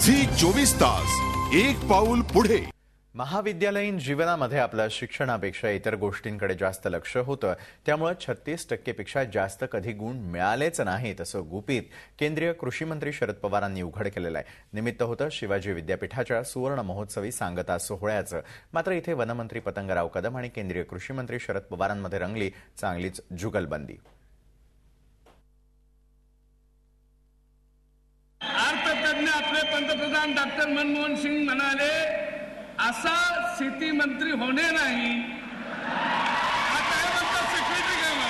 Zee 24 तास एक पाऊल पुढे। महाविद्यालयीन जीवनामध्ये आपल्या शिक्षणापेक्षा इतर गोष्टींकडे जास्त लक्ष होतं, त्यामुळे 36% पेक्षा जास्त कधी गुण मिळालेच नाहीत असं गुपित केंद्रीय कृषी मंत्री शरद पवारांनी उघड केलेलं आहे। निमित्त होतं शिवाजी विद्यापीठाच्या सुवर्ण महोत्सवी सांगता सोहळ्याचं। मात्र इथे वनमंत्री पतंगराव कदम आणि केंद्रीय कृषी मंत्री शरद पवारांमध्ये रंगली चांगलीच जुगलबंदी। अर्थतज्ञ आपले पंतप्रधान डॉक्टर मनमोहन सिंग म्हणाले, असा शेती मंत्री होणे नाही। आता हे म्हणतात सिक्युरिटी गार्ड।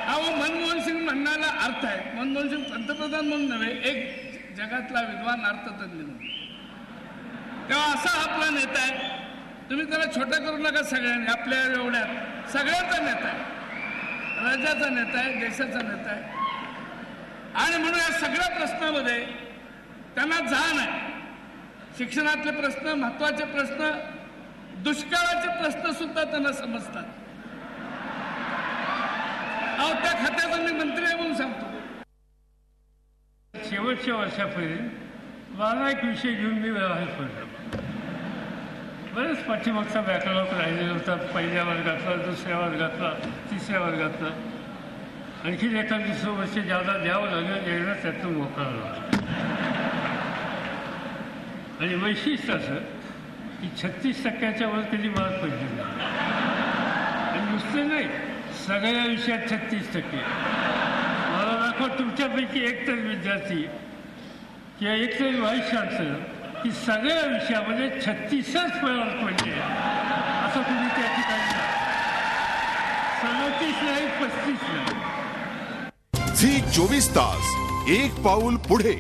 अहो, मनमोहन सिंग म्हणण्याला अर्थ आहे। मनमोहन सिंग पंतप्रधान म्हणून नव्हे, एक जगातला विद्वान अर्थतज्ञ म्हणून। तेव्हा असा आपला नेता आहे, तुम्ही त्याला छोटा करू नका। सगळ्यांनी आपल्या एवढ्यात सगळ्यांचा नेता आहे, राज्याचा नेता आहे, देशाचा नेता आहे। आणि म्हणून या सगळ्या प्रश्नामध्ये त्यांना जाण आहे। शिक्षणातले प्रश्न, महत्वाचे प्रश्न, दुष्काळाचे प्रश्न सुद्धा त्यांना समजतात। अहो, त्या खात्याचा मी मंत्री आहे म्हणून सांगतो। शेवटच्या वर्षापर्यंत 12 विषय घेऊन मी व्यवहार करतो। बरेच पाठीमागचा बॅकलॉग राहिलेला होता, पहिल्या वर्गातला, दुसऱ्या वर्गातला, तिसऱ्या वर्गातला। आणखी एखाद दुसरं वर्ष ज्यादा द्यावं लागेल, एकदा त्यातून मोकळा झाला। आणि वैशिष्ट्य असं की 36% वर कधी मार्क पडले नाही। आणि नुसतं नाही, सगळ्या विषयात 36%। मला दाखवा तुमच्यापैकी एक तर विद्यार्थी किंवा एक तरी व्हाईस चान्सलर की सगळ्या विषयामध्ये 36च मार्क पडले असं तुम्ही त्या ठिकाणी 37 नाही, 35 नाही। झी 24 तास एक पाऊल पुढे।